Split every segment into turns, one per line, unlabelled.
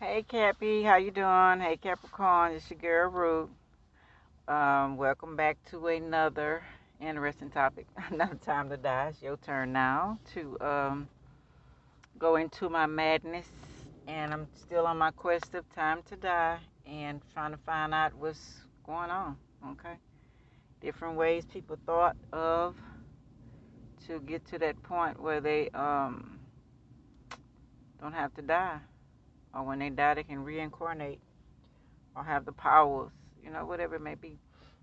Hey Cappy, how you doing? Hey Capricorn, it's your girl Ruth. Welcome back to another interesting topic. Another time to die. It's your turn now to go into my madness, and I'm still on my quest of time to die and trying to find out what's going on. Okay, different ways people thought of to get to that point where they don't have to die, or when they die they can reincarnate or have the powers, whatever it may be.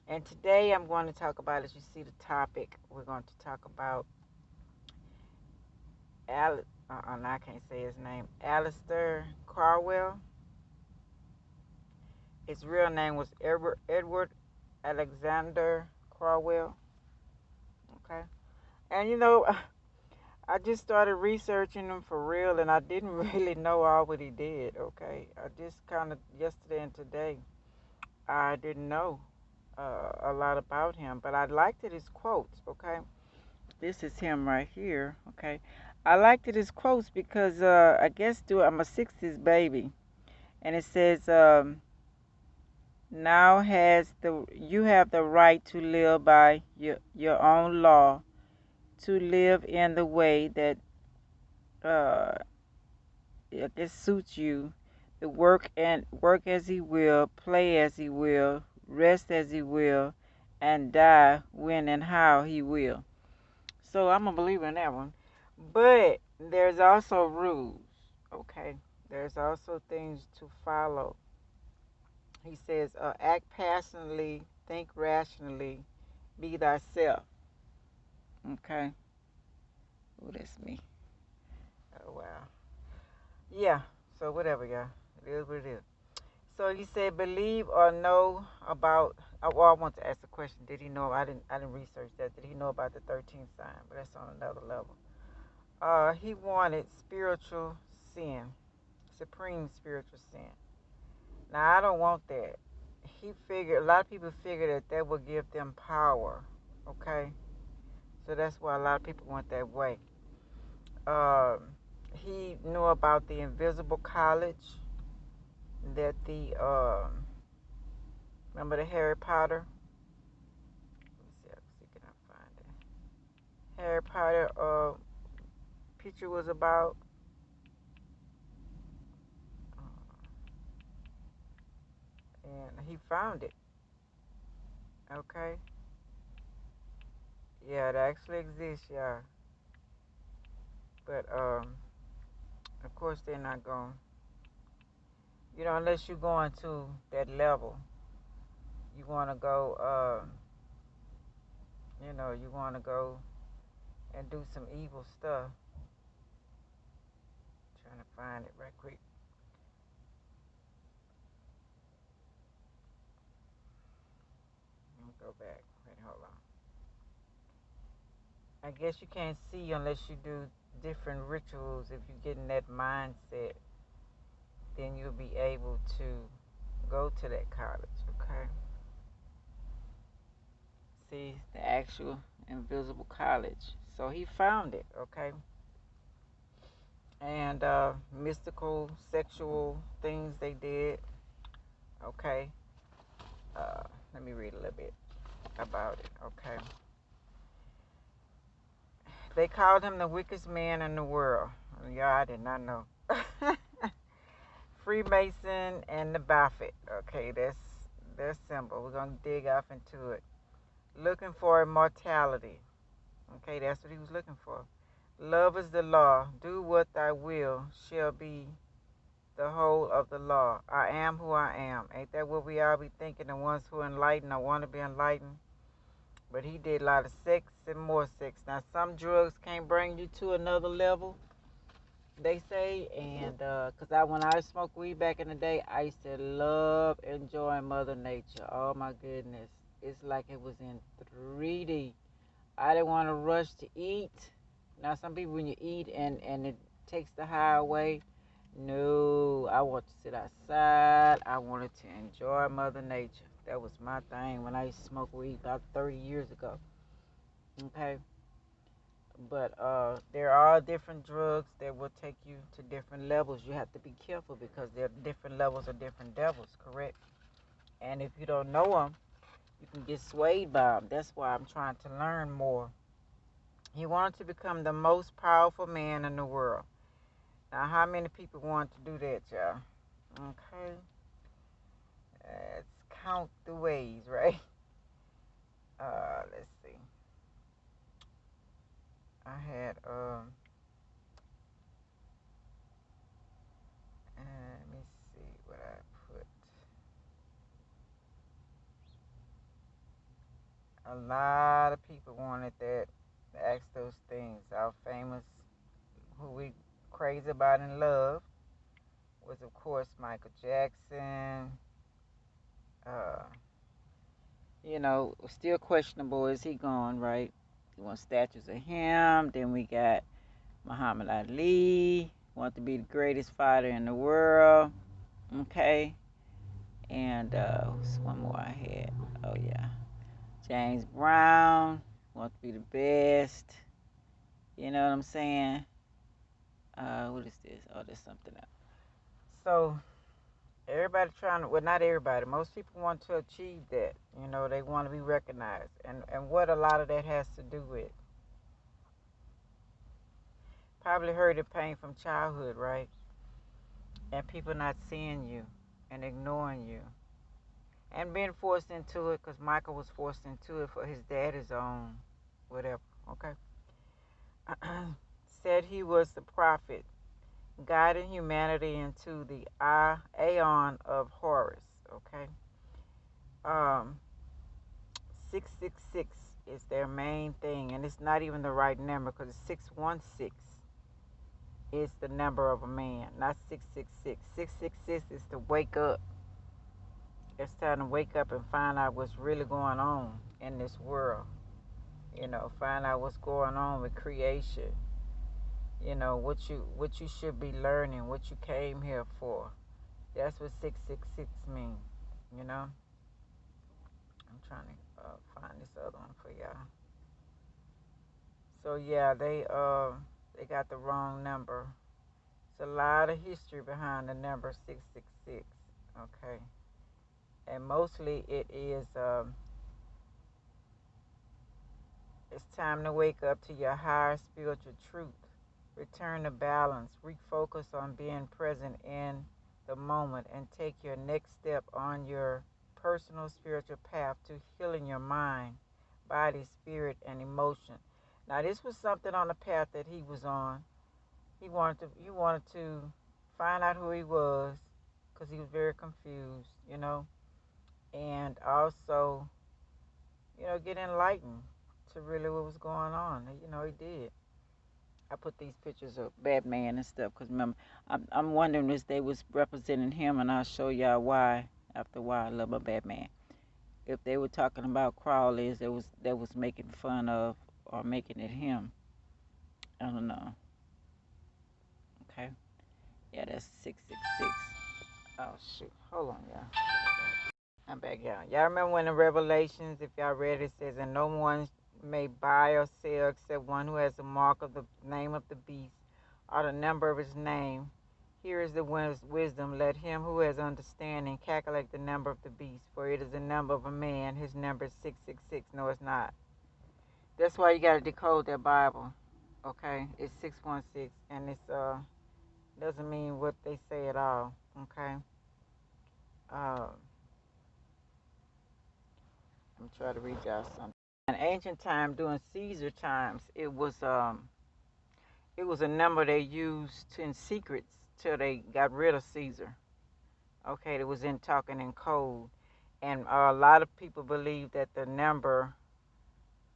And today I'm going to talk about, as you see the topic, we're going to talk about I can't say his name, Alistair Cromwell. His real name was Edward Alexander Cromwell. Okay. And I just started researching him for real, and I didn't really know all what he did. Okay. I just kind of, yesterday and today, I didn't know a lot about him, but I liked it, his quotes. Okay. This is him right here. Okay. I liked it, his quotes, because I guess I'm a 60s baby. And it says, now has the you have the right to live by your own law, to live in the way that uh, it suits you, to work as he will, play as he will, rest as he will, and die when and how he will. So I'm a believer in that one. But there's also rules, okay? There's also things to follow. He says, act passionately, think rationally, be thyself. Okay? Oh, that's me. Oh, wow. Yeah, so whatever, y'all. It is what it is. So he said, believe or know about. Well, I want to ask a question. Did he know? I didn't research that. Did he know about the 13th sign? But that's on another level. He wanted spiritual sin, supreme spiritual sin. Now, I don't want that. A lot of people figure that will give them power, okay? So that's why a lot of people went that way. He knew about the invisible college that remember the Harry Potter? Let me see, can I find it? Harry Potter picture was about, and he found it, okay? Yeah, it actually exists, yeah. But of course they're not going. Unless you're going to that level, you want to go. You want to go and do some evil stuff. Trying to find it right quick. Let me go back. Wait, hold on. I guess you can't see unless you do different rituals. If you get in that mindset, then you'll be able to go to that college. Okay. See the actual invisible college. So he found it. Okay. And mystical, sexual things they did. Okay. Let me read a little bit about it. Okay. They called him the wickedest man in the world. Yeah, I did not know. Freemason and the Buffett. Okay, that's their symbol. We're gonna dig off into it. Looking for immortality. Okay, that's what he was looking for. Love is the law. Do what thy will shall be the whole of the law. I am who I am. Ain't that what we all be thinking? The ones who enlightened or want to be enlightened. But he did a lot of sex and more sex. Now, some drugs can't bring you to another level, they say. And because when I smoked weed back in the day, I used to love enjoying Mother Nature. Oh, my goodness. It's like it was in 3D. I didn't want to rush to eat. Now, some people, when you eat and it takes the high away, no, I want to sit outside. I wanted to enjoy Mother Nature. That was my thing when I used to smoke weed about 30 years ago. Okay. But there are different drugs that will take you to different levels. You have to be careful because there are different levels of different devils, correct? And if you don't know them, you can get swayed by them. That's why I'm trying to learn more. He wanted to become the most powerful man in the world. Now, how many people want to do that, y'all? Okay. Let's count the ways, right? Let's see. I had let me see what I put. A lot of people wanted that, ask those things. Our famous, who we crazy about and love, was of course Michael Jackson. Uh, still questionable. Is he gone, right? We want statues of him. Then we got Muhammad Ali, want to be the greatest fighter in the world. Okay. And what's one more I had? Oh yeah. James Brown, want to be the best. You know what I'm saying? What is this? Oh, there's something else. So everybody trying to, well, not everybody, most people want to achieve that. They want to be recognized. And what a lot of that has to do with, probably hurt and pain from childhood, right? And people not seeing you and ignoring you. And being forced into it, because Michael was forced into it for his daddy's own, whatever, okay? Said he was the prophet, guiding humanity into the aeon of Horus, okay? Um, 666 is their main thing, and it's not even the right number because 616 is the number of a man, not 666. 666 is to wake up. It's time to wake up and find out what's really going on in this world. Find out what's going on with creation. What you should be learning, what you came here for. That's what 666 means. You know. I'm trying to find this other one for y'all. So yeah, they got the wrong number. It's a lot of history behind the number 666. Okay, and mostly it is. It's time to wake up to your higher spiritual truth. Return to balance. Refocus on being present in the moment and take your next step on your personal spiritual path to healing your mind, body, spirit, and emotion. Now, this was something on the path that he was on. He wanted to find out who he was because he was very confused, and also, get enlightened to really what was going on. He did. I put these pictures of Batman and stuff because remember, I'm wondering if they was representing him, and I'll show y'all why. After why I love my Batman. If they were talking about Crawley, that was making fun of or making it him. I don't know. Okay. Yeah, that's 666. Oh shoot. Hold on, y'all. I'm back, y'all. Y'all remember when in Revelations, if y'all read it, says, and no one may buy or sell except one who has the mark of the name of the beast or the number of his name. Here is the wisdom. Let him who has understanding calculate the number of the beast, for it is the number of a man. His number is 666. No, it's not. That's why you got to decode that Bible. Okay? It's 616, and it's doesn't mean what they say at all. Okay? Uh, I'm trying to read y'all something. In ancient time, during Caesar times, it was a number they used in secrets till they got rid of Caesar. Okay, it was in talking in code, and a lot of people believe that the number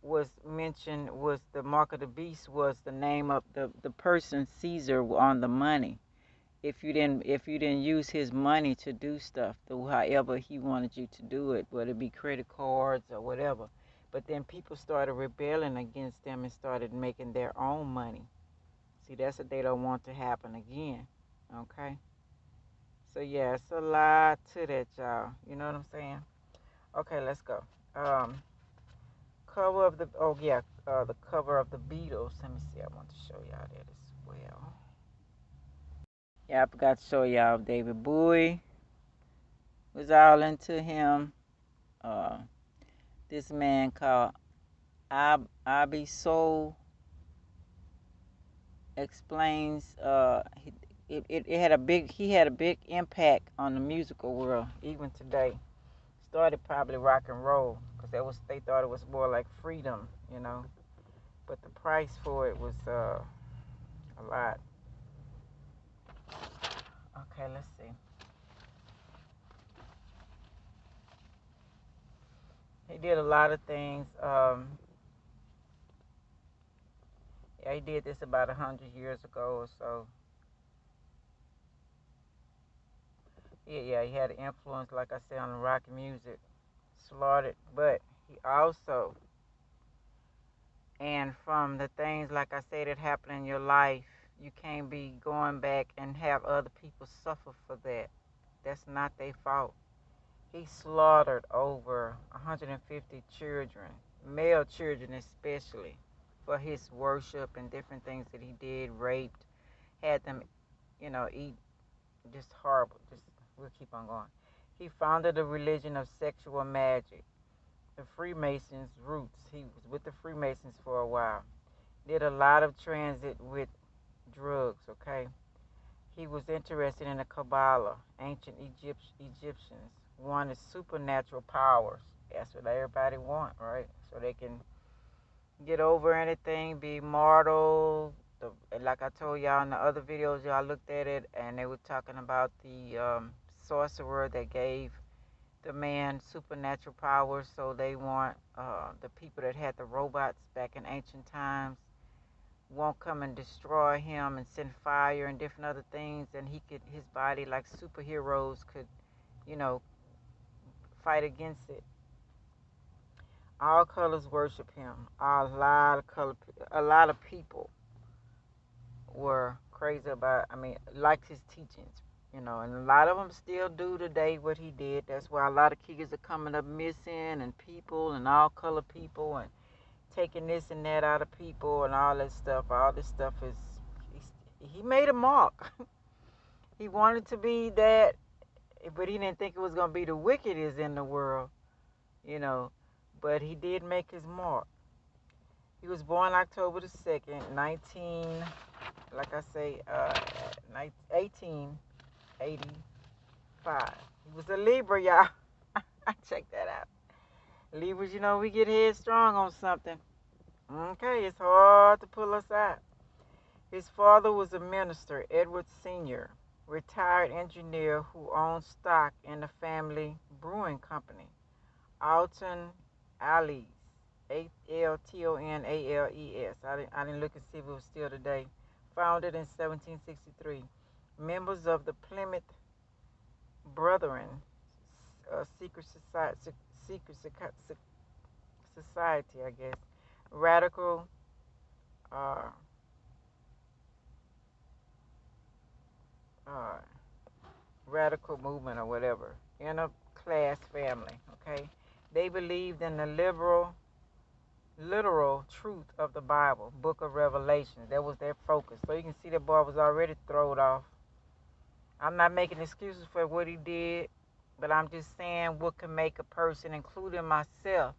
was mentioned was the mark of the beast was the name of the person Caesar on the money. If you didn't use his money to do stuff, however he wanted you to do it, whether it be credit cards or whatever. But then people started rebelling against them and started making their own money. See, that's what they don't want to happen again. Okay? So yeah, it's a lot to that, y'all. You know what I'm saying? Okay, let's go. Cover of the the cover of the Beatles. Let me see. I want to show y'all that as well. Yeah, I forgot to show y'all David Bowie was all into him. Uh, this man called Abi Soul explains it had a big he had a big impact on the musical world even today. Started probably rock and roll because they thought it was more like freedom, you know. But the price for it was a lot. Okay, let's see. He did a lot of things. Yeah, he did this about 100 years ago or so. Yeah, he had an influence, like I said, on rock music. Slaughtered, but he also, and from the things like I said that happen in your life, you can't be going back and have other people suffer for that. That's not their fault. He slaughtered over 150 children, male children especially, for his worship and different things that he did, raped, had them, eat just horrible. Just we'll keep on going. He founded a religion of sexual magic, the Freemasons' roots. He was with the Freemasons for a while. Did a lot of transit with drugs, okay? He was interested in the Kabbalah, ancient Egyptians wanted supernatural powers. That's what everybody want, right? So they can get over anything, be mortal. Like I told y'all in the other videos, y'all looked at it, and they were talking about the sorcerer that gave the man supernatural powers. So they want the people that had the robots back in ancient times won't come and destroy him and send fire and different other things, and his body like superheroes could, you know, fight against it. All colors worship him. A lot of people were crazy about. I mean, liked his teachings, and a lot of them still do today what he did. That's why a lot of kids are coming up missing, and people and all color people and taking this and that out of people and all that stuff. All this stuff is he made a mark. He wanted to be that, but he didn't think it was going to be the wickedest in the world, you know. But he did make his mark. He was born October the 2nd, like I say, 1885. He was a Libra, y'all. Check that out. Libras, we get headstrong on something. Okay, it's hard to pull us out. His father was a minister, Edward Sr., retired engineer who owned stock in the family brewing company, Alton Alles, Altonales. I didn't look and see if it was still today. Founded in 1763. Members of the Plymouth Brethren, secret society, I guess. Radical, uh, uh, radical movement or whatever. Inner class family, okay? They believed in the literal truth of the Bible, book of Revelation. That was their focus. So you can see that boy was already thrown off. I'm not making excuses for what he did, but I'm just saying what can make a person, including myself,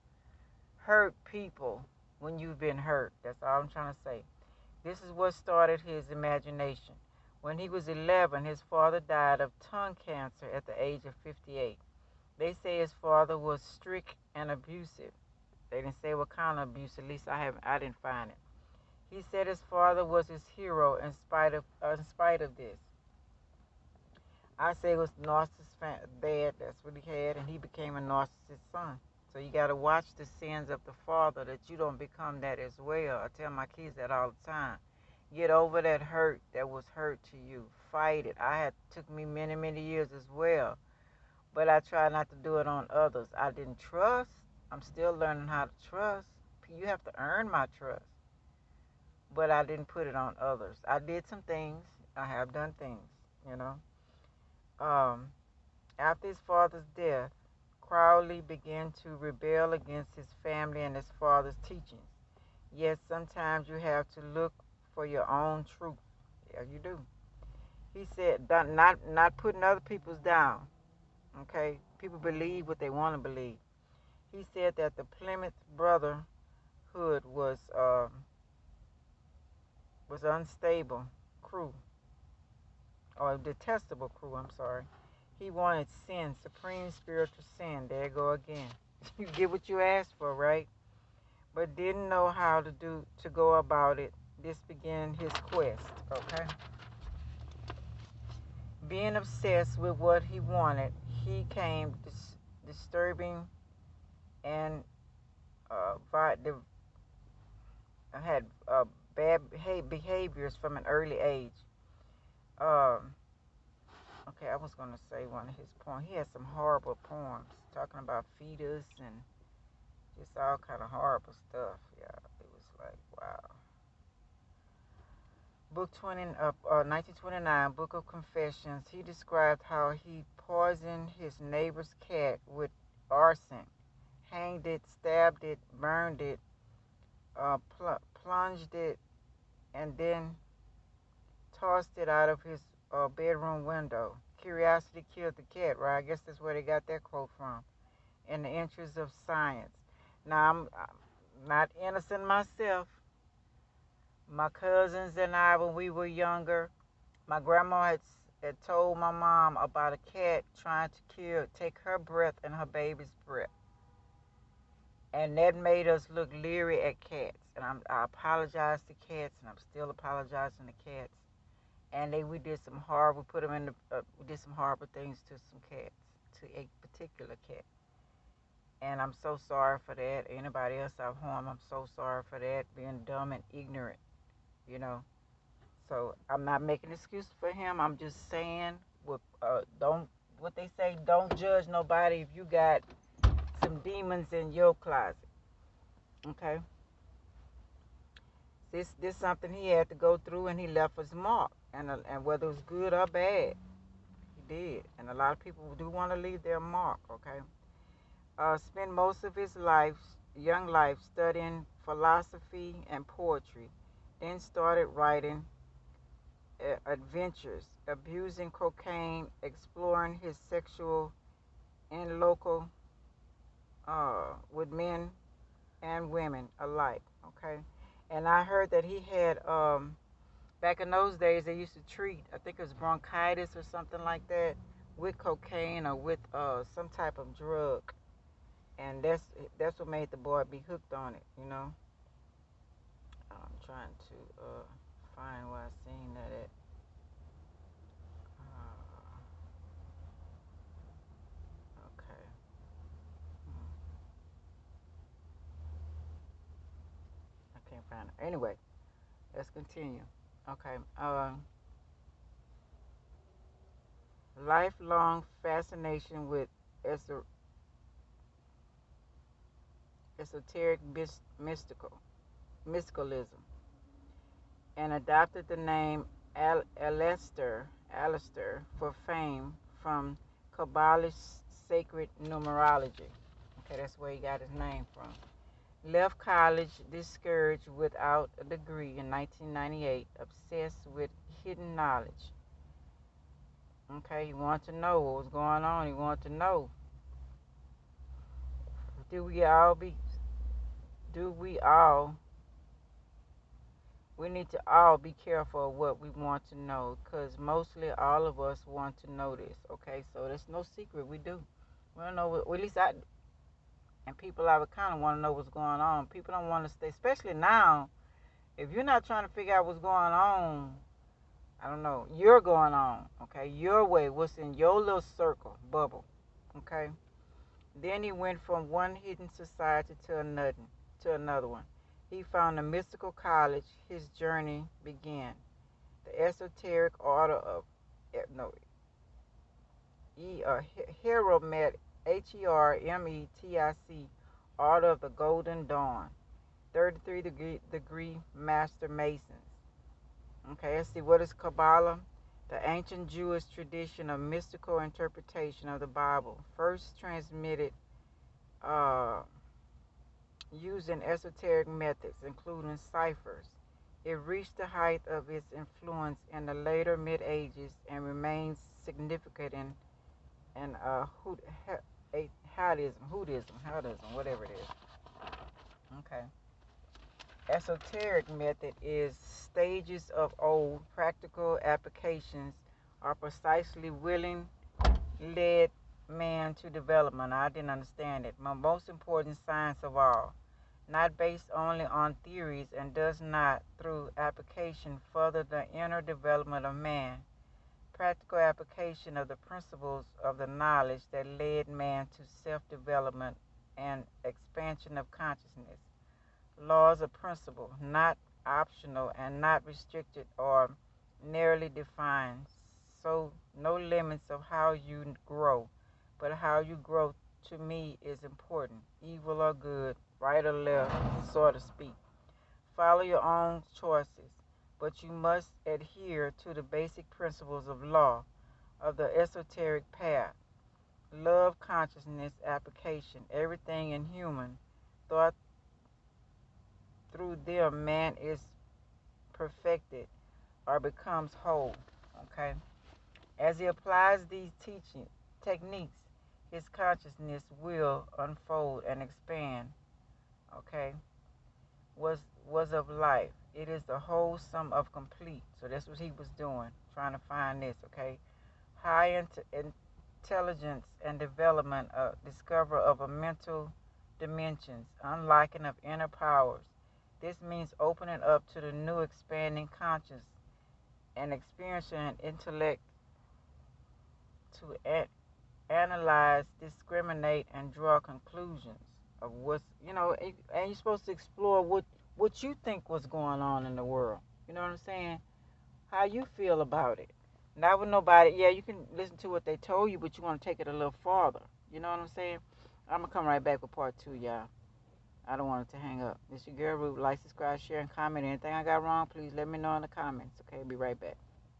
hurt people when you've been hurt. That's all I'm trying to say. This is what started his imagination. When he was 11, his father died of tongue cancer at the age of 58. They say his father was strict and abusive. They didn't say what kind of abuse. At least I didn't find it. He said his father was his hero in spite of this. I say it was narcissist dad. That's what he had, and he became a narcissist son. So you got to watch the sins of the father that you don't become that as well. I tell my kids that all the time. Get over that hurt that was hurt to you. Fight it. Took me many, many years as well. But I try not to do it on others. I didn't trust. I'm still learning how to trust. You have to earn my trust. But I didn't put it on others. I did some things. I have done things, you know. Um, After his father's death, Crowley began to rebel against his family and his father's teachings. Yet sometimes you have to look for your own truth. Yeah, you do. He said, not putting other people's down. Okay, people believe what they want to believe. He said that the Plymouth Brotherhood was unstable crew, or a detestable crew. I'm sorry. He wanted sin, supreme spiritual sin. There you go again. You get what you asked for, right? But didn't know how to go about it. This began his quest. Okay. Being obsessed with what he wanted, he came disturbing and had bad behaviors from an early age. Um, okay, I was going to say one of his poems. He had some horrible poems talking about fetus and just all kind of horrible stuff. Yeah, it was like, wow. Book 1929, Book of Confessions, he described how he poisoned his neighbor's cat with arson, hanged it, stabbed it, burned it, plunged it, and then tossed it out of his bedroom window. Curiosity killed the cat, right? I guess that's where they got that quote from. In the interest of science. Now, I'm not innocent myself. My cousins and I, when we were younger, my grandma had told my mom about a cat trying to take her breath and her baby's breath. And that made us look leery at cats. And I apologize to cats, and I'm still apologizing to cats. And we did some horrible, we did some horrible things to some cats, to a particular cat. And I'm so sorry for that. Anybody else I've harmed, I'm so sorry for that. Being dumb and ignorant, you know. So I'm not making an excuse for him. I'm just saying, don't what they say. Don't judge nobody if you got some demons in your closet. Okay. This something he had to go through, and he left his mark. And whether it was good or bad, he did. And a lot of people do want to leave their mark. Okay. Spent most of his young life, studying philosophy and poetry. Then started writing adventures, abusing cocaine, exploring his sexual in local with men and women alike. Okay, and I heard that he had back in those days they used to treat, I think it was bronchitis or something like that, with cocaine or with some type of drug, and that's what made the boy be hooked on it. You know, I'm trying to find where I seen that at. Okay. I can't find it. Anyway, let's continue. Okay. Lifelong fascination with esoteric mysticalism, and adopted the name Alistair for fame from Kabbalist sacred numerology. Okay, that's where he got his name from. Left college discouraged without a degree in 1998, obsessed with hidden knowledge. Okay, he wanted to know what was going on. He wanted to know, do we all be, do we need to all be careful of what we want to know, because mostly all of us want to know this. Okay, so there's no secret. We do. We don't know, at least I, and people I would kind of want to know what's going on. People don't want to stay, especially now. If you're not trying to figure out what's going on, I don't know, you're going on, okay? Your way, what's in your little circle, bubble, okay? Then he went from one hidden society to another one. He found a mystical college. His journey began. The esoteric order of, no, Hermetic, Hermetic, Order of the Golden Dawn, 33-degree Master Masons. Okay, let's see, what is Kabbalah? The ancient Jewish tradition of mystical interpretation of the Bible, first transmitted uh, using esoteric methods, including ciphers. It reached the height of its influence in the later Mid Ages and remains significant in Hoodism, whatever it is. Okay. Esoteric method is stages of old practical applications are precisely willing led man to development. I didn't understand it. My most important science of all, not based only on theories and does not, through application, further the inner development of man. Practical application of the principles of the knowledge that led man to self-development and expansion of consciousness. Laws of principle, not optional and not restricted or narrowly defined. So no limits of how you grow, but how you grow to me is important. Evil or good, right or left, so to speak. Follow your own choices, but you must adhere to the basic principles of law, of the esoteric path. Love, consciousness, application, everything in human thought through them man is perfected or becomes whole. Okay? As he applies these teaching techniques, his consciousness will unfold and expand. Okay? Was of life. It is the whole sum of complete. So that's what he was doing, trying to find this, okay? High intelligence and development, discover of a mental dimensions, unlocking of inner powers. This means opening up to the new expanding conscious and experiencing an intellect to analyze, discriminate, and draw conclusions of what's, and you're supposed to explore what you think was going on in the world. You know what I'm saying? How you feel about it. Not with nobody. Yeah, you can listen to what they told you, but you want to take it a little farther. You know what I'm saying? I'm going to come right back with part 2, y'all. I don't want it to hang up. This your girl Ruth. Like, subscribe, share, and comment. Anything I got wrong, please let me know in the comments. Okay, be right back.